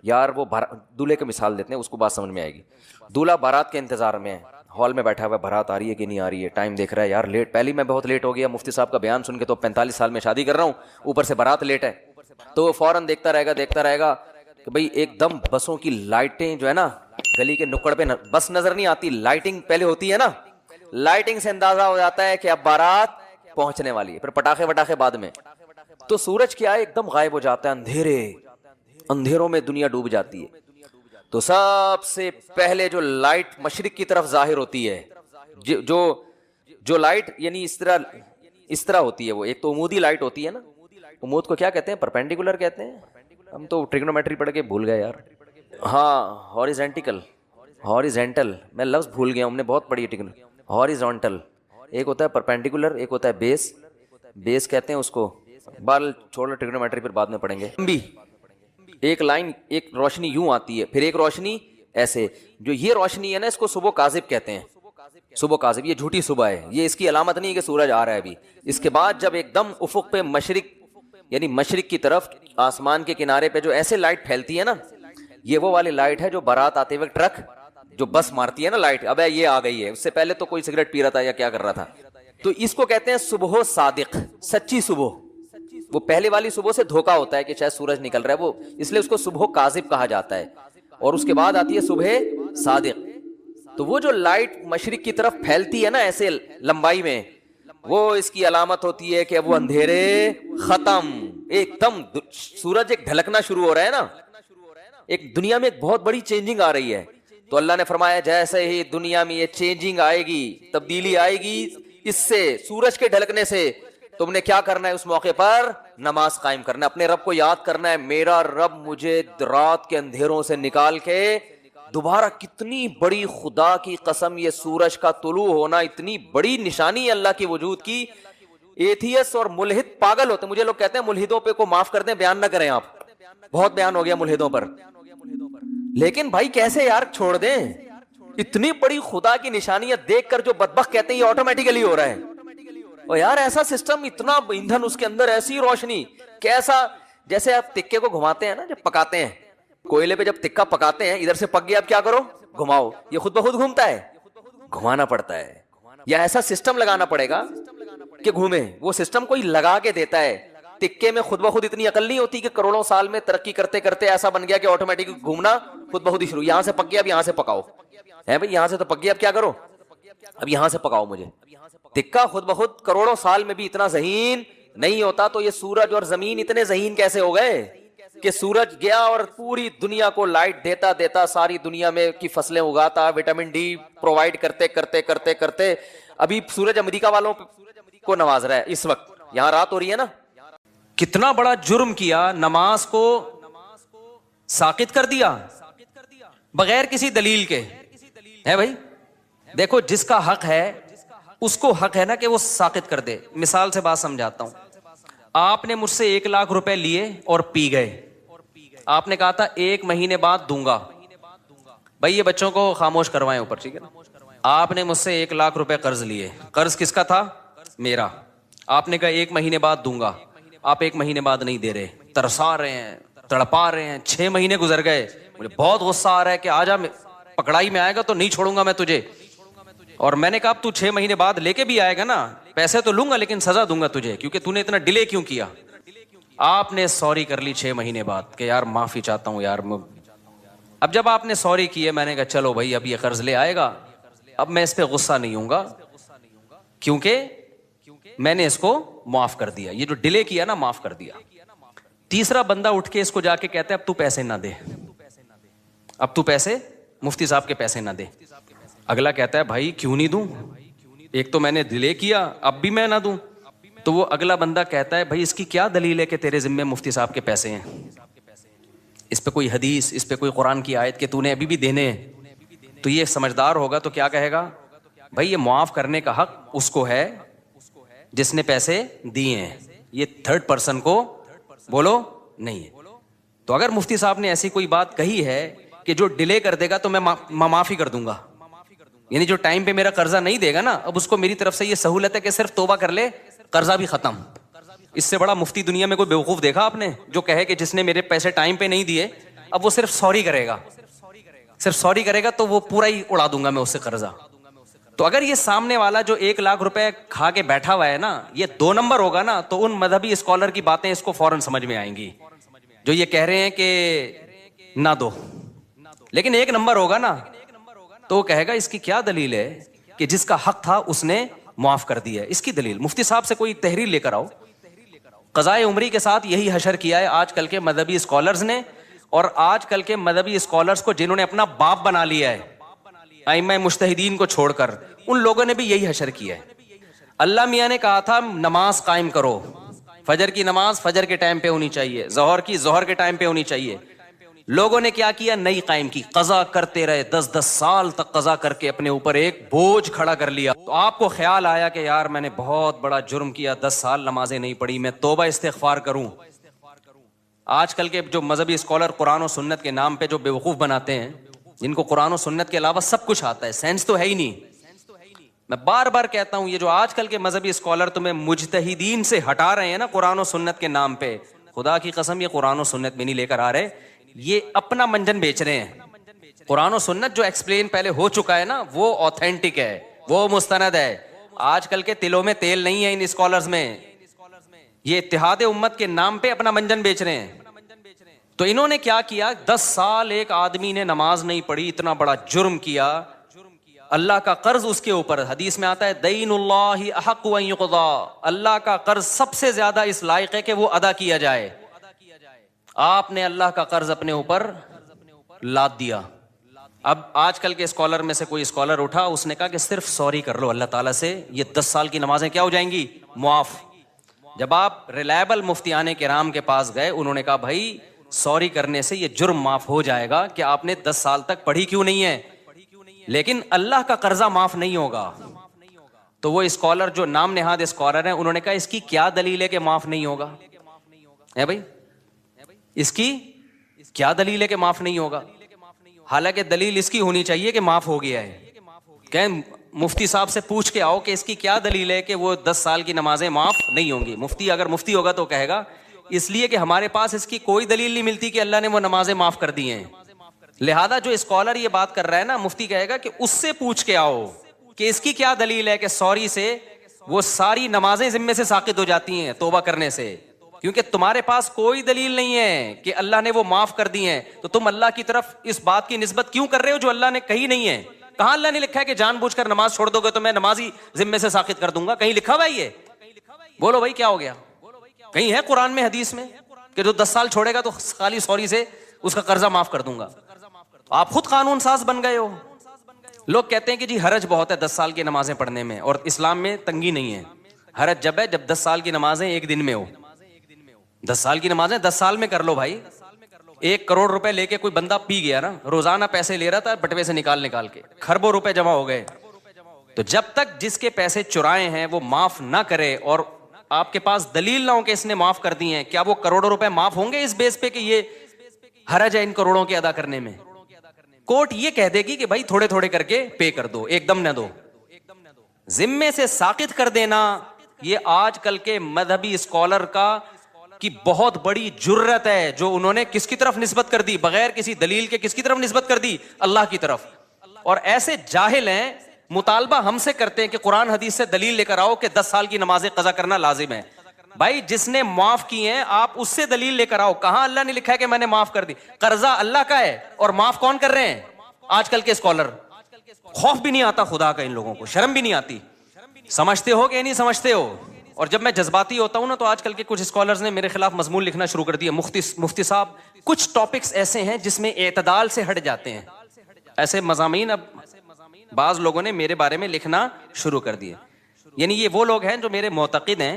یار, وہ دولہے کی مثال دیتے ہیں, اس کو بات سمجھ میں آئے گی. دولہا بارات کے انتظار میں ہال میں بیٹھا ہوا ہے, بارات آ رہی ہے کہ نہیں آ رہی ہے, ٹائم دیکھ رہا ہے یار لیٹ, پہلے میں بہت لیٹ ہو گیا, مفتی صاحب کا بیان سن کے تو 45 سال میں شادی کر رہا ہوں, اوپر سے بارات لیٹ ہے. تو وہ فوراً دیکھتا رہے گا کہ بھئی ایک دم بسوں کی لائٹیں جو ہے نا گلی کے نکڑ پہ بس نظر نہیں آتی, لائٹنگ پہلے ہوتی ہے نا, لائٹنگ سے اندازہ ہو جاتا ہے کہ اب بارات پہنچنے والی ہے. پھر پٹاخے بعد میں. تو سورج کیا ہے ایک دم غائب ہو جاتا ہے, اندھیروں میں دنیا ڈوب جاتی ہے. تو سب سے پہلے جو لائٹ مشرق کی طرف ظاہر ہوتی ہے, جو لائٹ یعنی اس طرح ہوتی ہے وہ، ایک تو عمودی لائٹ ہوتی ہے نا، عمود کو کیا کہتے ہیں؟ پرپینڈیکولر کہتے ہیں، ہم تو ٹریگنومیٹری پڑھ کے بھول گئے یار. ہاں ہاریزینٹل میں لفظ بھول گیا ہوں، ہم نے بہت پڑھی ہے. ہاریزونٹل ایک ہوتا ہے پرپینڈیکولر، ایک ہوتا ہے بیس کہتے ہیں اس کو. بال چھوڑ ٹریگنومیٹری پھر بعد میں پڑھیں گے. بھی ایک لائن، ایک روشنی یوں آتی ہے، پھر ایک روشنی ایسے. جو یہ روشنی ہے نا اس کو صبح کاذب کہتے ہیں. صبح کاذب یہ جھوٹی صبح ہے، یہ اس کی علامت نہیں ہے کہ سورج آ رہا ہے ابھی. اس کے بعد جب ایک دم افق پہ مشرق یعنی مشرق کی طرف آسمان کے کنارے پہ جو ایسے لائٹ پھیلتی ہے نا، یہ وہ والی لائٹ ہے جو بارات آتے وقت ٹرک جو بس مارتی ہے نا لائٹ، اب یہ آ گئی ہے. اس سے پہلے تو کوئی سگریٹ پی رہا تھا یا کیا کر رہا تھا. تو اس کو کہتے ہیں صبح صادق، سچی صبح. وہ پہلے والی صبح سے دھوکا ہوتا ہے کہ شاید سورج نکل رہا ہے، وہ اس لیے اس کو صبح کاذب کہا جاتا ہے. اور اس کے بعد آتی ہے صبح صادق. تو وہ جو لائٹ مشرق کی طرف پھیلتی ہے نا ایسے لمبائی میں، وہ اس کی علامت ہوتی ہے کہ اب وہ اندھیرے ختم. ایک دم سورج ایک ڈھلکنا شروع ہو رہا ہے نا، ایک دنیا میں ایک بہت بڑی چینجنگ آ رہی ہے. تو اللہ نے فرمایا جیسے ہی دنیا میں یہ چینجنگ آئے گی، تبدیلی آئے گی اس سے، سورج کے ڈھلکنے سے، تم نے کیا کرنا ہے اس موقع پر؟ نماز قائم کرنا ہے، اپنے رب کو یاد کرنا ہے. میرا رب مجھے رات کے اندھیروں سے نکال کے دوبارہ، کتنی بڑی خدا کی قسم یہ سورج کا طلوع ہونا اتنی بڑی نشانی ہے اللہ کے وجود کی. ایتھیس اور ملحد پاگل ہوتے. مجھے لوگ کہتے ہیں ملحدوں پہ کو معاف کر دیں، بیان نہ کریں آپ، بہت بیان ہو گیا ملحدوں پر. لیکن بھائی کیسے یار چھوڑ دیں؟ اتنی بڑی خدا کی نشانیاں دیکھ کر جو بدبخت کہتے ہیں یہ آٹومیٹیکلی ہو رہا ہے. اور یار ایسا سسٹم، اتنا ایندھن اس کے اندر، ایسی روشنی، کیسا جیسے آپ تکے کو گھماتے ہیں نا جب پکاتے ہیں، کوئلے پہ جب تکا پکاتے ہیں، ادھر سے پک گیا اب کیا کرو؟ گھماؤ. یہ خود بخود گھومتا ہے؟ گھمانا پڑتا ہے. یا ایسا سسٹم لگانا پڑے گا کہ گھومے. وہ سسٹم کوئی لگا کے دیتا ہے. تکے میں خود بخود اتنی عقل نہیں ہوتی کہ کروڑوں سال میں ترقی کرتے کرتے ایسا بن گیا کہ آٹومیٹک گھومنا خود بخود ہی شروع. یہاں سے پک گیا اب یہاں سے پکاؤ ہے بھائی، یہاں سے تو پک گیا اب کیا کرو؟ اب یہاں سے پکاؤ مجھے. تکا خود بخود کروڑوں سال میں بھی اتنا ذہین نہیں ہوتا. تو یہ سورج اور زمین اتنے ذہین کیسے ہو گئے کہ سورج گیا اور پوری دنیا کو لائٹ دیتا دیتا ساری دنیا میں کی فصلیں اگاتا، وٹامن ڈی پرووائڈ کرتے کرتے کرتے کرتے ابھی سورج امریکہ والوں کو نواز رہا ہے. اس وقت یہاں رات ہو رہی ہے نا. کتنا بڑا جرم کیا، نماز کو ساقط کر دیا بغیر کسی دلیل کے. ہے بھائی دیکھو، جس کا حق ہے اس کو حق ہے نا کہ وہ ساقط کر دے. مثال سے بات سمجھاتا ہوں. آپ نے مجھ سے 1,00,000 روپے لیے اور پی گئے. آپ نے کہا تھا 1 مہینے بعد دوں گا. بھائی یہ بچوں کو خاموش کروائیں اوپر، ٹھیک ہے نا. آپ نے مجھ سے 1,00,000 روپے قرض لیے. قرض کس کا تھا؟ میرا. آپ نے کہا 1 مہینے بعد دوں گا. آپ 1 مہینے بعد نہیں دے رہے، ترسا رہے ہیں، تڑپا رہے ہیں. 6 مہینے گزر گئے. مجھے بہت غصہ آ رہا ہے کہ آجا، پکڑائی میں آئے گا تو نہیں چھوڑوں گا میں تجھے. اور میں نے کہا اب تو 6 مہینے بعد لے کے بھی آئے گا نا، پیسے تو لوں گا لیکن سزا دوں گا تجھے، کیونکہ تو نے اتنا ڈیلے کیوں کیا. آپ نے سوری کر لی 6 مہینے بعد کہ یار معافی چاہتا ہوں یار. اب جب آپ نے سوری کی ہے، میں نے کہا چلو بھائی اب یہ قرض لے آئے گا، اب میں اس پہ غصہ نہیں ہوں گا کیونکہ میں نے اس کو معاف کر دیا. یہ جو ڈیلے کیا نا معاف کر دیا. تیسرا بندہ اٹھ کے اس کو جا کے کہتا ہے اب تو پیسے نہ دے، اب تو پیسے مفتی صاحب کے پیسے نہ دے. اگلا کہتا ہے بھائی کیوں نہیں دوں، ایک تو میں نے ڈیلے کیا اب بھی میں نہ دوں. تو وہ اگلا بندہ کہتا ہے بھائی اس کی کیا دلیل ہے کہ تیرے ذمے مفتی صاحب کے پیسے ہیں؟ اس پہ کوئی حدیث، اس پہ کوئی قرآن کی آیت کہ تو نے ابھی بھی دینے ہیں؟ تو یہ سمجھدار ہوگا تو کیا کہے گا؟ بھائی یہ معاف کرنے کا حق اس کو ہے جس نے پیسے دیے ہیں، یہ تھرڈ پرسن کو بولو نہیں ہے. تو اگر مفتی صاحب نے ایسی کوئی بات کہی ہے کہ جو ڈیلے کر دے گا تو میں معافی کر دوں گا، یعنی جو ٹائم پہ میرا قرضہ نہیں دے گا نا، اب اس کو میری طرف سے یہ سہولت ہے کہ صرف توبہ کر لے، قرضہ بھی ختم. اس سے بڑا مفتی دنیا میں کوئی بیوقوف دیکھا آپ نے جو کہے کہ جس نے میرے پیسے ٹائم پہ نہیں دیے اب وہ صرف سوری کرے گا، صرف سوری کرے گا تو وہ پورا ہی اڑا دوں گا میں اس سے قرضہ. تو اگر یہ سامنے والا جو 1,00,000 روپے کھا کے بیٹھا ہوا ہے نا یہ 2 نمبر ہوگا نا، تو ان مذہبی اسکالر کی باتیں اس کو فوراً سمجھ میں آئیں گی جو یہ کہہ رہے ہیں کہ نہ دو. لیکن 1 نمبر ہوگا نا تو وہ کہے گا اس کی کیا دلیل ہے کہ جس کا حق تھا اس نے معاف کر دیا ہے. اس کی دلیل مفتی صاحب سے کوئی تحریر لے کر آؤ. قضائے عمری کے ساتھ یہی حشر کیا ہے آج کل کے مذہبی اسکالرز نے، اور آج کل کے مذہبی اسکالرز کو جنہوں نے اپنا باپ بنا لیا ہے، ائمہ مجتہدین کو چھوڑ کر، ان لوگوں نے بھی یہی حشر کیا ہے. اللہ میاں نے کہا تھا نماز قائم کرو، فجر کی نماز فجر کے ٹائم پہ ہونی چاہیے، ظہر کی ظہر کے ٹائم پہ ہونی چاہیے. لوگوں نے کیا کیا؟ نہیں قائم کی، قضا کرتے رہے، 10 سال تک قضا کر کے اپنے اوپر ایک بوجھ کھڑا کر لیا. تو آپ کو خیال آیا کہ یار میں نے بہت بڑا جرم کیا، 10 سال نمازیں نہیں پڑھی، میں توبہ استغفار کروں. آج کل کے جو مذہبی اسکالر قرآن و سنت کے نام پہ جو بیوقوف بناتے ہیں، جن کو قرآن و سنت کے علاوہ سب کچھ آتا ہے، سینس تو ہے ہی نہیں. میں بار بار کہتا ہوں، یہ جو آج کل کے مذہبی اسکالر تمہیں مجتہدین سے ہٹا رہے ہیں نا قرآن و سنت کے نام پہ، خدا کی قسم یہ قرآن و سنت میں نہیں لے کر آ رہے، یہ اپنا منجن بیچ رہے ہیں. قرآن و سنت جو ایکسپلین پہلے ہو چکا ہے نا، وہ اوتھینٹک ہے، وہ مستند ہے. آج کل کے تلوں میں تیل نہیں ہے ان اسکالرز میں، یہ اتحاد امت کے نام پہ اپنا منجن بیچ رہے ہیں. تو انہوں نے کیا کیا؟ 10 سال ایک آدمی نے نماز نہیں پڑھی، اتنا بڑا جرم کیا، اللہ کا قرض اس کے اوپر. حدیث میں آتا ہے دین اللہ احق ان یقضا، اللہ کا قرض سب سے زیادہ اس لائق ہے کہ وہ ادا کیا جائے. آپ نے اللہ کا قرض اپنے اوپر لاد دیا. اب آج کل کے اسکالر میں سے کوئی اسکالر اٹھا، اس نے کہا کہ صرف سوری کر لو اللہ تعالیٰ سے، یہ 10 سال کی نمازیں کیا ہو جائیں گی؟ معاف. جب آپ ریلائبل مفتیان کرام کے پاس گئے، انہوں نے کہا بھائی سوری کرنے سے یہ جرم معاف ہو جائے گا کہ آپ نے 10 سال تک پڑھی کیوں نہیں ہے، لیکن اللہ کا قرضہ معاف نہیں ہوگا. تو وہ اسکالر جو نام نہاد اسکالر ہیں، انہوں نے کہا اس کی کیا دلیل ہے کہ معاف نہیں ہوگا؟ ہے بھائی اس کی کیا دلیل ہے کہ معاف نہیں ہوگا؟ حالانکہ دلیل اس کی ہونی چاہیے کہ معاف ہو گیا ہے. کہ مفتی صاحب سے پوچھ کے آؤ کہ اس کی کیا دلیل ہے کہ وہ 10 سال کی نمازیں معاف نہیں ہوں گی. مفتی اگر مفتی ہوگا تو کہے گا اس لیے کہ ہمارے پاس اس کی کوئی دلیل نہیں ملتی کہ اللہ نے وہ نمازیں معاف کر دی ہیں. لہذا جو اسکالر یہ بات کر رہا ہے نا، مفتی کہے گا کہ اس سے پوچھ کے آؤ کہ اس کی کیا دلیل ہے کہ سوری سے وہ ساری نمازیں ذمے سے ساقط ہو جاتی ہیں توبہ کرنے سے. کیونکہ تمہارے پاس کوئی دلیل نہیں ہے کہ اللہ نے وہ معاف کر دی ہیں، تو تم اللہ کی طرف اس بات کی نسبت کیوں کر رہے ہو جو اللہ نے کہی نہیں ہے؟ کہاں اللہ نے لکھا ہے کہ جان بوجھ کر نماز چھوڑ دو گے تو میں نمازی ذمے سے ساقط کر دوں گا؟ کہیں لکھا ہوا ہے یہ؟ بولو بھائی کیا ہو گیا؟ کہیں ہے قرآن میں حدیث میں کہ جو 10 سال چھوڑے گا تو خالی سوری سے اس کا قرضہ معاف کر دوں گا؟ آپ خود قانون ساز بن گئے ہو. لوگ کہتے ہیں کہ جی حرج بہت ہے 10 سال کی نمازیں پڑھنے میں، اور اسلام میں تنگی نہیں ہے. حرج جب ہے جب 10 سال کی نمازیں ایک دن میں ہو. 10 سال کی نمازیں 10 سال میں کر لو بھائی. 1 کروڑ روپے لے کے کوئی بندہ پی گیا نا، روزانہ پیسے لے رہا تھا بٹوے سے نکال کے، کھربوں روپے جمع ہو گئے. تو جب تک جس کے پیسے چرائے ہیں وہ معاف نہ کرے اور آپ کے پاس دلیل نہ ہو کہ اس نے معاف کر دی ہیں، کیا وہ کروڑوں روپے معاف ہوں گے اس بیس پہ کہ یہ حرج ہے ان کروڑوں کے ادا کرنے میں؟ کورٹ یہ کہہ دے گی کہ بھائی تھوڑے تھوڑے کر کے پے کر دو، ایک دم نہ دو. ذمے سے ساقط کر دینا یہ آج کل کے مذہبی اسکالر کی بہت بڑی جرت ہے، جو انہوں نے کس کی طرف نسبت کر دی؟ بغیر کسی دلیل کے کس کی طرف نسبت کر دی؟ اللہ کی طرف. اور ایسے جاہل ہیں، مطالبہ ہم سے کرتے ہیں کہ قرآن حدیث سے دلیل لے کر آؤ کہ 10 سال کی نمازیں قضا کرنا لازم ہے. بھائی جس نے معاف کی ہیں آپ اس سے دلیل لے کر آؤ. کہاں اللہ نے لکھا ہے کہ میں نے معاف کر دی؟ قرضہ اللہ کا ہے اور معاف کون کر رہے ہیں؟ آج کل کے اسکالر. خوف بھی نہیں آتا خدا کا ان لوگوں کو، شرم بھی نہیں آتی. سمجھتے ہو کہ نہیں سمجھتے ہو؟ اور جب میں جذباتی ہوتا ہوں نا تو آج کل کے کچھ اسکالرز نے میرے خلاف مضمون لکھنا شروع کر دیا. مفتی صاحب کچھ ٹاپکس ایسے ہیں جس میں اعتدال سے ہٹ جاتے ہیں. ایسے مضامین اب بعض لوگوں نے میرے بارے میں لکھنا شروع کر دیے. یعنی یہ وہ لوگ ہیں جو میرے معتقد ہیں،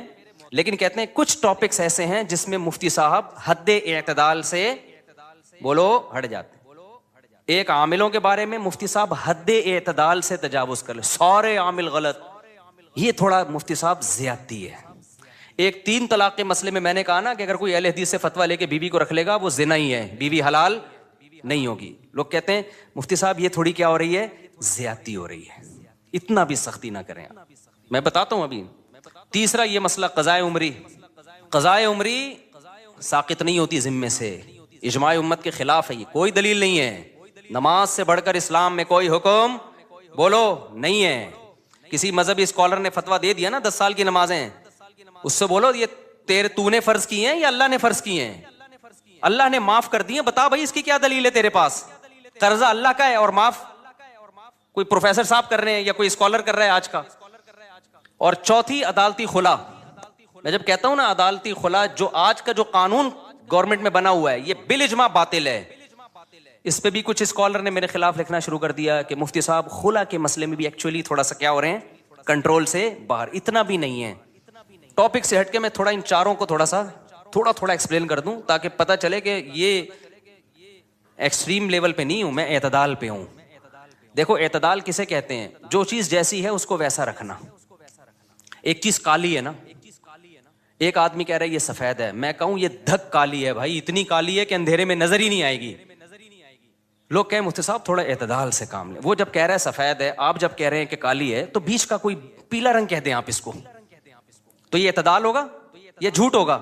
لیکن کہتے ہیں کچھ ٹاپکس ایسے ہیں جس میں مفتی صاحب حد اعتدال سے بولو ہٹ جاتے ہیں. ایک عاملوں کے بارے میں مفتی صاحب حد اعتدال سے تجاوز کر لے، سارے عامل غلط، یہ تھوڑا مفتی صاحب زیادتی ہے. ایک 3 طلاق کے مسئلے میں نے کہا نا کہ اگر کوئی اہل حدیث سے فتویٰ لے کے بیوی کو رکھ لے گا وہ زنا ہی ہے، بیوی حلال نہیں ہوگی. لوگ کہتے ہیں مفتی صاحب یہ تھوڑی کیا ہو رہی ہے؟ زیادتی ہو رہی ہے. اتنا بھی سختی نہ کریں. میں بتاتا ہوں ابھی. تیسرا یہ مسئلہ قضائے عمری. قضائے عمری ساقط نہیں ہوتی ذمے سے، اجماع امت کے خلاف ہے. یہ کوئی دلیل نہیں ہے. نماز سے بڑھ کر اسلام میں کوئی حکم بولو نہیں ہے. کسی مذہبی اسکالر نے فتویٰ دے دیا نا 10 سال کی نمازیں، اس سے بولو یہ تو نے فرض کی ہیں یا اللہ نے فرض کی ہیں؟ اللہ نے معاف کر دی ہیں، بتا بھائی اس کی کیا دلیل ہے تیرے پاس؟ قرضہ اللہ کا ہے اور معاف کوئی پروفیسر صاحب کر رہے ہیں یا کوئی اسکالر کر رہا ہے آج کا. اور چوتھی عدالتی خلا. میں جب کہتا ہوں نا عدالتی خلا، جو آج کا جو قانون گورنمنٹ میں بنا ہوا ہے یہ بالاجماع باطل ہے. اس پہ بھی کچھ اسکالر نے میرے خلاف لکھنا شروع کر دیا کہ مفتی صاحب خلا کے مسئلے میں بھی ایکچولی تھوڑا سا کیا ہو رہے ہیں، کنٹرول سے باہر. اتنا بھی نہیں ہے. ٹاپک سے ہٹ کے میں تھوڑا ان چاروں کو تھوڑا ایکسپلین کر دوں تاکہ پتہ چلے کہ یہ ایکسٹریم لیول پہ نہیں ہوں میں, اعتدال پہ ہوں. دیکھو اعتدال کسے کہتے ہیں؟ جو چیز جیسی ہے اس کو ویسا رکھنا. ایک چیز کالی ہے نا, ایک آدمی کہہ رہا ہے یہ سفید ہے, میں کہوں یہ دھک کالی ہے بھائی, اتنی کالی ہے کہ اندھیرے میں نظر ہی نہیں آئے گی. لوگ کہیں مفتی صاحب تھوڑا اعتدال سے کام لیں. وہ جب کہہ رہا ہے سفید ہے, آپ جب کہہ رہے ہیں کہ کالی ہے, تو بیچ کا کوئی پیلا رنگ کہہ دیں آپ اس کو, تو یہ اعتدال ہوگا؟ یہ جھوٹ ہوگا.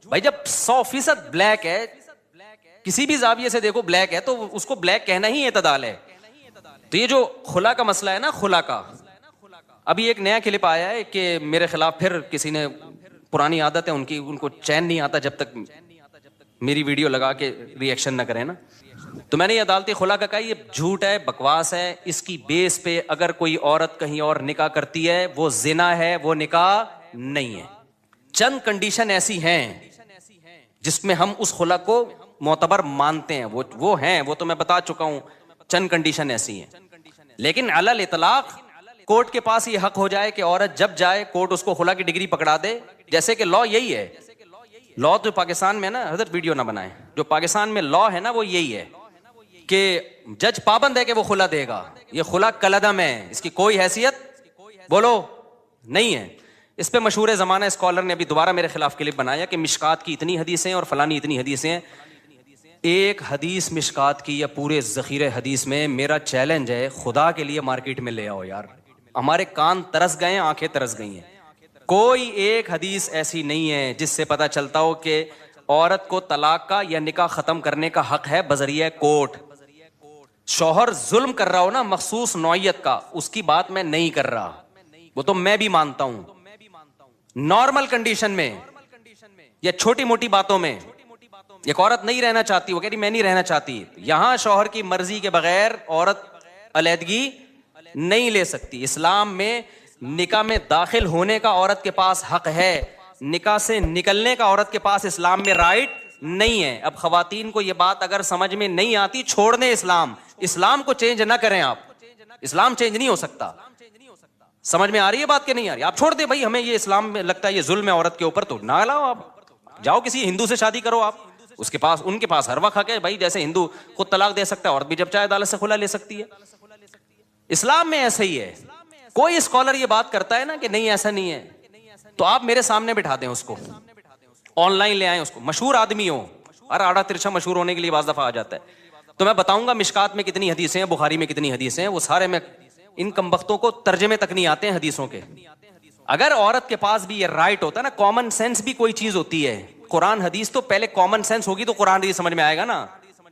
بھائی جب 100% بلیک ہے, کسی بھی زاویے سے دیکھو بلیک ہے, تو اس کو بلیک کہنا ہی اعتدال ہے. تو یہ جو خلا کا مسئلہ ہے نا, خلا کا, ابھی ایک نیا کلپ آیا ہے کہ میرے خلاف پھر کسی نے, پرانی عادت ہے ان کی, ان کو چین نہیں آتا جب تک میری ویڈیو لگا کے ری ایکشن نہ کرے نا. تو میں نے یہ عدالتی خلا کا کہا یہ جھوٹ ہے, بکواس ہے. اس کی بیس پہ اگر کوئی عورت کہیں اور نکاح کرتی ہے وہ زنا ہے, وہ نکاح نہیں ہے. چند کنڈیشن ایسی ہیں جس میں ہم اس خلا کو معتبر مانتے ہیں, وہ ہیں, وہ تو میں بتا چکا ہوں. چند کنڈیشن ایسی ہیں, لیکن علی الاطلاق کورٹ کے پاس یہ حق ہو جائے کہ عورت جب جائے کورٹ اس کو خلا کی ڈگری پکڑا دے. جیسے کہ لا یہی ہے, لا تو پاکستان میں نا, حضرت ویڈیو نہ بنائیں, جو پاکستان میں لا ہے نا وہ یہی ہے کہ جج پابند ہے کہ وہ خلا دے گا. یہ خلا کلعدم ہے, اس کی کوئی حیثیت بولو نہیں ہے. اس پہ مشہور زمانہ اسکالر نے ابھی دوبارہ میرے خلاف کلپ بنایا کہ مشکات کی اتنی حدیثیں اور فلانی اتنی حدیثیں ہیں. ایک حدیث مشکات کی یا پورے ذخیرے حدیث میں, میرا چیلنج ہے خدا کے لیے مارکیٹ میں لے آؤ یار. ہمارے کان ترس گئے ہیں, آنکھیں ترس گئی ہیں. کوئی ایک حدیث ایسی نہیں ہے جس سے پتا چلتا ہو کہ عورت کو طلاق کا یا نکاح ختم کرنے کا حق ہے بذریعہ کورٹ. شوہر ظلم کر رہا ہو نا مخصوص نوعیت کا, اس کی بات میں نہیں کر رہا, وہ تو میں بھی مانتا ہوں. نارمل کنڈیشن میں یا چھوٹی موٹی باتوں میں ایک عورت نہیں رہنا چاہتی, وہ کہہ رہی میں نہیں رہنا چاہتی, یہاں شوہر کی مرضی کے بغیر عورت علیحدگی نہیں لے سکتی. اسلام میں نکاح میں داخل ہونے کا عورت کے پاس حق ہے, نکاح سے نکلنے کا عورت کے پاس اسلام میں رائٹ نہیں ہے. اب خواتین کو یہ بات اگر سمجھ میں نہیں آتی, چھوڑ دیں اسلام کو چینج نہ کریں آپ. اسلام چینج نہیں ہو سکتا. سمجھ میں آ رہی ہے بات کہ نہیں آ رہی؟ آپ چھوڑ دیں بھائی, ہمیں یہ اسلام میں لگتا ہے یہ ظلم ہے عورت کے اوپر, تو نہ لاؤ, آپ جاؤ کسی ہندو سے شادی کرو. آپ اس کے پاس, ان کے پاس ہر وقت حق ہے بھائی. جیسے ہندو خود طلاق دے سکتا ہے, عورت بھی جب چاہے عدالت سے خلا لے سکتی ہے. اسلام میں ایسا ہی ہے. کوئی اسکالر یہ بات کرتا ہے نا کہ نہیں ایسا نہیں ہے, تو آپ میرے سامنے بٹھا دیں اس کو, آن لائن لے آئیں اس کو, مشہور آدمی ہو, ہر آڑا ترچھا مشہور ہونے کے لیے بعض دفعہ آ جاتا ہے. تو میں بتاؤں گا مشکات میں کتنی حدیثیں ہیں, بخاری میں کتنی حدیثیں ہیں, وہ سارے میں ان کمبختوں کو ترجمے تک نہیں آتے ہیں حدیثوں کے. اگر عورت کے پاس بھی یہ رائٹ ہوتا ہے نا, کامن سینس بھی کوئی چیز ہوتی ہے. قرآن حدیث تو پہلے کامن سینس ہوگی تو قرآن حدیث سمجھ میں آئے گا نا.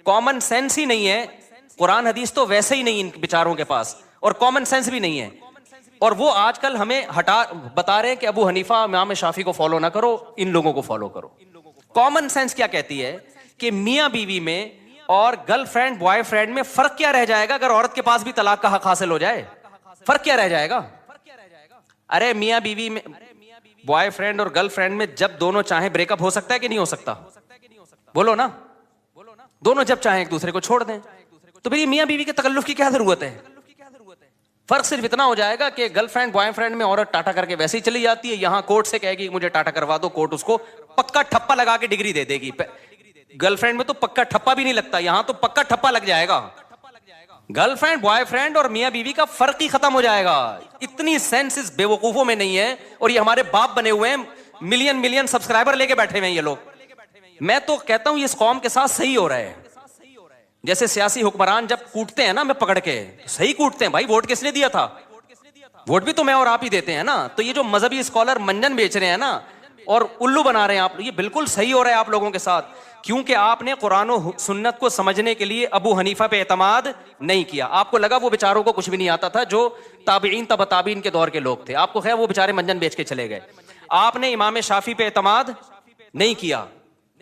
کامن سینس ہی نہیں ہے, قرآن حدیث تو ویسے ہی نہیں ان بیچاروں کے پاس, اور کامن سینس بھی نہیں ہے. اور وہ آج کل ہمیں بتا رہے ہیں کہ ابو حنیفہ امام شافعی کو فالو نہ کرو, ان لوگوں کو فالو کرو. کامن سینس کیا کہتی ہے کہ میاں بیوی میں اور گرل فرینڈ بوائے فرینڈ میں فرق کیا رہ جائے گا اگر عورت کے پاس بھی طلاق کا حق حاصل ہو جائے؟ فرق کیا رہ جائے گا؟ ارے میاں بیوی میں, بوائے فرینڈ اور گرل فرینڈ میں جب دونوں چاہیں بریک اپ ہو سکتا ہے کہ نہیں ہو سکتا؟ بولو نا. دونوں جب چاہیں ایک دوسرے کو چھوڑ دیں, تو پھر یہ میاں بیوی کے تکلف کی کیا ضرورت ہے؟ فرق صرف اتنا ہو جائے گا کہ گرل فرینڈ بوائے فرینڈ میں عورت ٹاٹا کر کے ویسے ہی چلی جاتی ہے, یہاں کورٹ سے کہے گی مجھے ٹاٹا کروا دو, کورٹ اس کو پکا ٹھپا لگا کے ڈگری دے دے گی. گرل فرینڈ میں تو پکا ٹھپا بھی نہیں لگتا, یہاں تو پکا ٹھپا لگ جائے گا. گرل فرینڈ بوائے فرینڈ اور میاں بیوی کا فرق ہی ختم ہو جائے گا. اتنی سینس اس بے وقوفوں میں نہیں ہے, اور یہ ہمارے باپ بنے ہوئے ہیں, ملین سبسکرائبر لے کے بیٹھے ہوئے ہیں یہ لوگ. میں تو کہتا ہوں یہ اس قوم کے ساتھ صحیح ہو رہا ہے. جیسے سیاسی حکمران جب کوٹتے ہیں نا میں پکڑ کے, صحیح کوٹتے ہیں بھائی, ووٹ کس نے دیا تھا؟ ووٹ بھی تو میں اور آپ ہی دیتے ہیں نا. تو یہ جو مذہبی اسکالر منجن بیچ رہے ہیں نا اور الو بنا رہے ہیں آپ, یہ بالکل صحیح ہو رہا ہے آپ لوگوں کے ساتھ, کیونکہ آپ نے قرآن و سنت کو سمجھنے کے لیے ابو حنیفہ پہ اعتماد نہیں کیا. آپ کو لگا وہ بیچاروں کو کچھ بھی نہیں آتا تھا, جو تابعین تبع تابعین کے دور کے لوگ تھے, آپ کو خیر وہ بیچارے منجن بیچ کے چلے گئے. آپ نے امام شافعی پہ اعتماد نہیں کیا,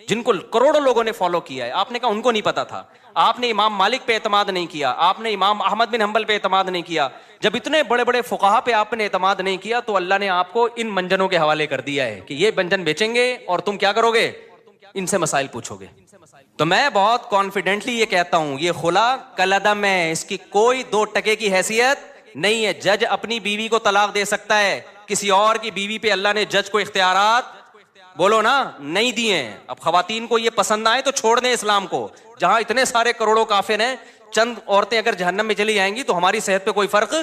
جن کو کروڑوں لوگوں نے فالو کیا ہے. آپ نے کہا ان کو نہیں پتا تھا. آپ نے امام مالک پہ اعتماد نہیں کیا, آپ نے امام احمد بن حنبل پہ اعتماد نہیں کیا. جب اتنے بڑے بڑے فقہا پہ آپ نے اعتماد نہیں کیا تو اللہ نے آپ کو ان منجنوں کے حوالے کر دیا ہے کہ یہ منجن بیچیں گے اور تم کیا کرو گے, ان سے مسائل پوچھو گے. تو میں بہت کانفیڈنٹلی یہ کہتا ہوں یہ خلا کلعدم ہے, اس کی کوئی 2 ٹکے کی حیثیت نہیں ہے. جج اپنی بیوی کو طلاق دے سکتا ہے, کسی اور کی بیوی پہ اللہ نے جج کو اختیارات بولو نا نہیں دیے ہیں. اب خواتین کو یہ پسند آئے تو چھوڑ دیں اسلام کو. جہاں اتنے سارے کروڑوں کافر ہیں, چند عورتیں اگر جہنم میں چلی جائیں گی تو ہماری صحت پہ کوئی فرق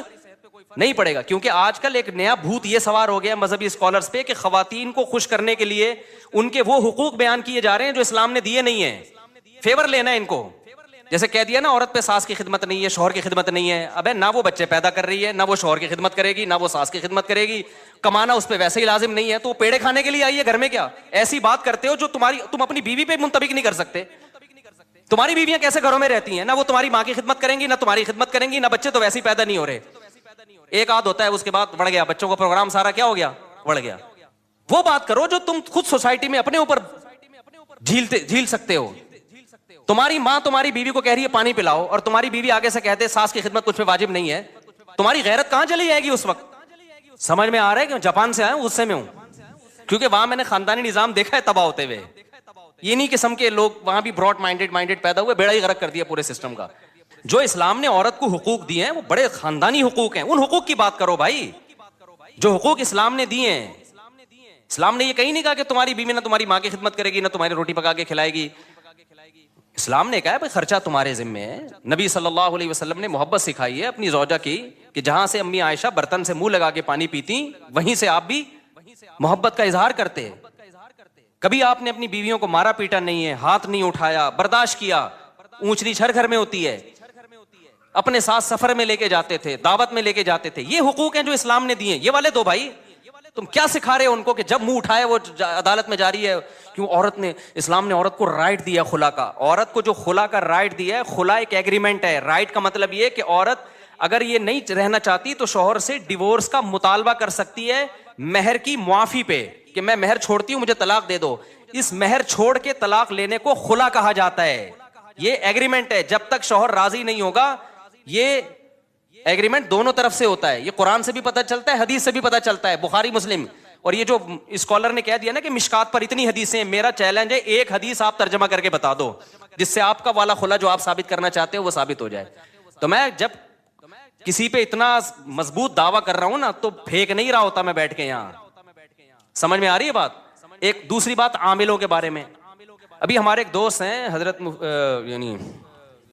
نہیں پڑے گا. کیونکہ آج کل ایک نیا بھوت یہ سوار ہو گیا مذہبی اسکالرز پہ کہ خواتین کو خوش کرنے کے لیے ان کے وہ حقوق بیان کیے جا رہے ہیں جو اسلام نے دیے نہیں ہیں. فیور لینا ہے ان کو. جیسے کہہ دیا نا عورت پہ ساس کی خدمت نہیں ہے, شوہر کی خدمت نہیں ہے. ابے نہ وہ بچے پیدا کر رہی ہے, نہ وہ شوہر کی خدمت کرے گی, نہ وہ ساس کی خدمت کرے گی. کمانا اس پہ ویسے ہی لازم نہیں ہے, تو وہ پیڑے کھانے کے لیے آئی ہے گھر میں. کیا ایسی بات کرتے ہو جو تم اپنی بیوی پہ منطبق نہیں کر سکتے. تمہاری بیویاں کیسے گھروں میں رہتی ہیں, نہ وہ تمہاری ماں کی خدمت کریں گی, نہ تمہاری خدمت کریں گی, نہ بچے تو ویسے ہی پیدا نہیں ہو رہے. ایک آدھ ہوتا ہے اس کے بعد بڑھ گیا, بچوں کا پروگرام سارا کیا ہو گیا, بڑھ گیا. وہ بات کرو جو تم خود سوسائٹی میں اپنے اوپر جھیل سکتے ہو. تمہاری ماں تمہاری بیوی کو کہہ رہی ہے پانی پلاؤ, اور تمہاری بیوی آگے سے کہتے ساس کی خدمت کچھ پہ واجب نہیں ہے. تمہاری غیرت کہاں چلی جائے گی اس وقت. سمجھ میں آ رہا ہے کہ جاپان سے آیا ہوں, غصے میں ہوں, کیونکہ وہاں میں نے خاندانی نظام دیکھا ہے تباہ ہوتے ہوئے. یہ نہیں قسم کے لوگ وہاں بھی براڈ مائنڈیڈ پیدا ہوئے, بیڑا ہی غرق کر دیا پورے سسٹم کا. جو اسلام نے عورت کو حقوق دیے ہیں وہ بڑے خاندانی حقوق ہیں. ان حقوق کی بات کرو بھائی, جو حقوق اسلام نے دیے ہیں. اسلام نے یہ کہیں نہیں کہا کہ تمہاری بیوی نہ تمہاری ماں کی خدمت کرے گی, نہ تمہاری روٹی پکا کے کھلائے گی. اسلام نے کہا ہے بھائی خرچہ تمہارے ذمے ہے. نبی صلی اللہ علیہ وسلم نے محبت سکھائی ہے اپنی زوجہ کی, کہ جہاں سے امی عائشہ برتن سے منہ لگا کے پانی پیتی, وہیں سے آپ بھی محبت کا اظہار کرتے. کبھی آپ نے اپنی بیویوں کو مارا پیٹا نہیں ہے, ہاتھ نہیں اٹھایا, برداشت کیا. اونچ نیچ ہر گھر میں ہوتی ہے. اپنے ساتھ سفر میں لے کے جاتے تھے, دعوت میں لے کے جاتے تھے. یہ حقوق ہیں جو اسلام نے دیے. یہ والے دو بھائی, تم کیا سکھا رہے ہو ان کو کہ جب منہ اٹھائے وہ عدالت میں جاری ہے. کیوں عورت نے, اسلام نے عورت کو رائٹ دیا خلا کا. عورت کو جو خلا کا رائٹ دیا ہے, خلا ایک ایگریمنٹ ہے. رائٹ کا مطلب یہ کہ عورت اگر یہ نہیں رہنا چاہتی تو شوہر سے ڈیورس کا مطالبہ کر سکتی ہے مہر کی معافی پہ, کہ میں مہر چھوڑتی ہوں, مجھے طلاق دے دو. اس مہر چھوڑ کے طلاق لینے کو خلا کہا جاتا ہے. یہ ایگریمنٹ ہے. جب تک شوہر راضی نہیں ہوگا, یہ ایگریمنٹ دونوں طرف سے ہوتا ہے. یہ قرآن سے بھی پتہ چلتا ہے, حدیث سے بھی پتہ چلتا ہے, بخاری مسلم. اور یہ جو اسکالر نے کہہ دیا نا کہ مشکات پر اتنی حدیثیں ہیں, میرا چیلنج ہے ایک حدیث آپ ترجمہ کر کے بتا دو جس سے آپ کا والا خلا جو آپ ثابت کرنا چاہتے ہو وہ ثابت ہو جائے. تو میں جب کسی پہ اتنا مضبوط دعویٰ کر رہا ہوں نا, تو پھینک نہیں رہا ہوتا میں بیٹھ کے یہاں. سمجھ میں آ رہی ہے بات. ایک دوسری بات عاملوں کے بارے میں. ابھی ہمارے ایک دوست ہیں حضرت یعنی